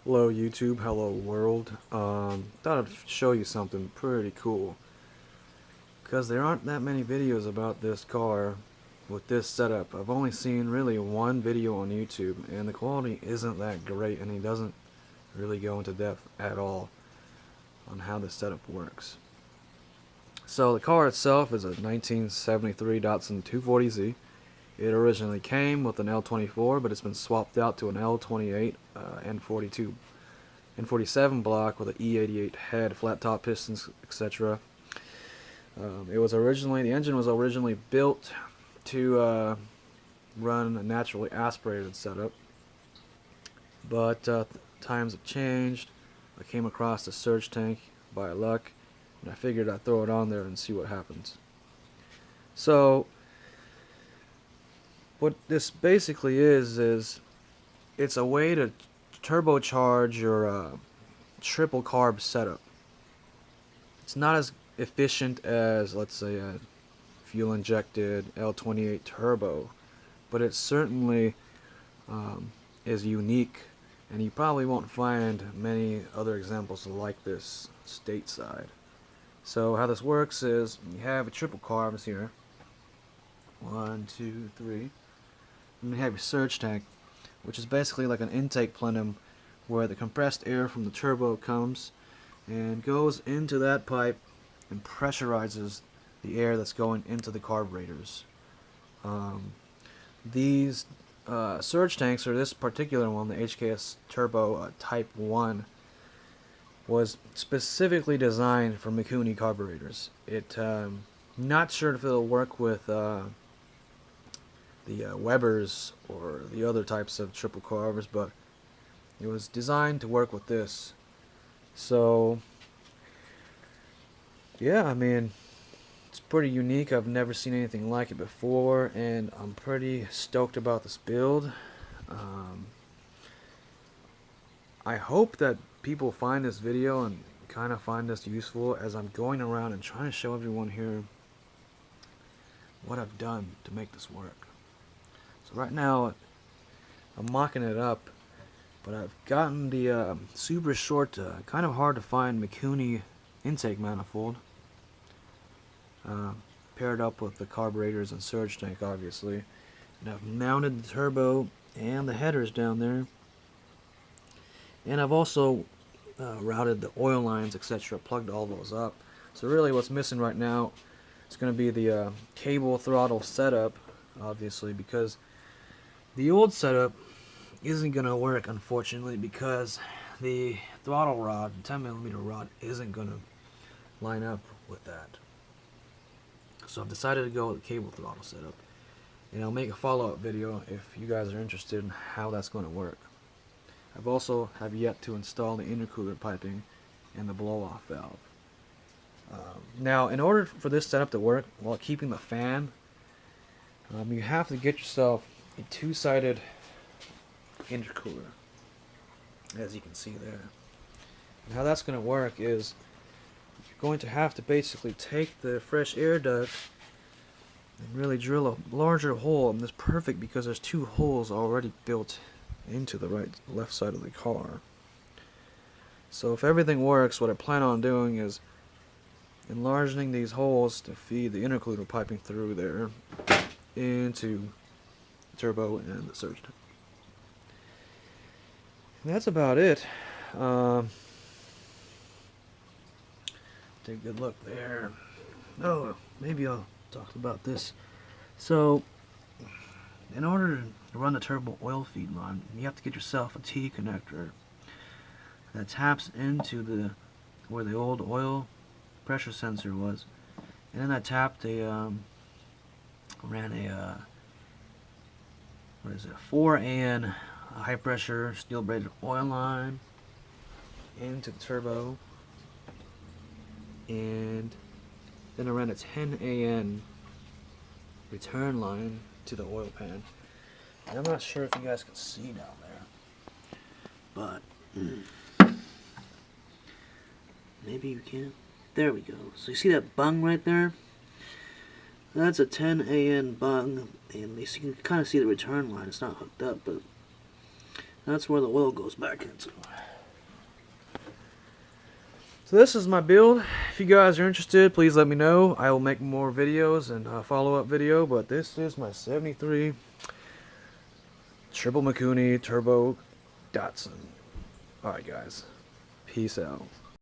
Hello YouTube, hello world. Thought I'd show you something pretty cool. Because there aren't that many videos about this car with this setup. I've only seen really one video on YouTube and the quality isn't that great and he doesn't really go into depth at all on how this setup works. So the car itself is a 1973 Datsun 240Z. It originally came with an L24, but it's been swapped out to an L28 N47 block with an E88 head, flat top pistons, etc. The engine was originally built to run a naturally aspirated setup, but times have changed. I came across the Surge Tank by luck, and I figured I'd throw it on there and see what happens. So what this basically is it's a way to turbocharge your triple carb setup. It's not as efficient as, let's say, a fuel injected L28 turbo, but it certainly is unique, and you probably won't find many other examples like this stateside. So how this works is you have a triple carbs here, 1, 2, 3. And you have your surge tank, which is basically like an intake plenum where the compressed air from the turbo comes and goes into that pipe and pressurizes the air that's going into the carburetors. These surge tanks, or this particular one, the HKS Turbo Type 1, was specifically designed for Mikuni carburetors. Not sure if it'll work with the Webers or the other types of triple carbs, but it was designed to work with this. So yeah, I mean, it's pretty unique. I've never seen anything like it before, and I'm pretty stoked about this build. I hope that people find this video and kind of find this useful, as I'm going around and trying to show everyone here what I've done to make this work. So right now I'm mocking it up, but I've gotten the super short, kind of hard to find Mikuni intake manifold paired up with the carburetors and surge tank, obviously, and I've mounted the turbo and the headers down there, and I've also routed the oil lines, etc., plugged all those up. So really what's missing right now is going to be the cable throttle setup, obviously, because the old setup isn't going to work, unfortunately, because the throttle rod, 10mm rod, isn't going to line up with that. So I've decided to go with the cable throttle setup, and I'll make a follow-up video if you guys are interested in how that's going to work. I've also have yet to install the intercooler piping and the blow-off valve. Now, in order for this setup to work while keeping the fan, you have to get yourself a two-sided intercooler, as you can see there. And how that's going to work is you're going to have to basically take the fresh air duct and really drill a larger hole, and it's perfect because there's two holes already built into the left side of the car. So if everything works, what I plan on doing is enlarging these holes to feed the intercooler piping through there into the turbo and the surge tank. And that's about it. Take a good look there. Oh, maybe I'll talk about this. So, in order to run the turbo oil feed line, you have to get yourself a T connector that taps into where the old oil pressure sensor was, and then I tapped ran a 4AN high pressure steel braided oil line into the turbo, and then I ran a 10AN return line to the oil pan. And I'm not sure if you guys can see down there, but maybe you can. There we go. So you see that bung right there? That's a 10AN bung, and you can kind of see the return line. It's not hooked up, but that's where the oil goes back into. So this is my build. If you guys are interested, please let me know. I will make more videos and a follow-up video, but this is my 73 triple Mikuni turbo Datsun. Alright guys, peace out.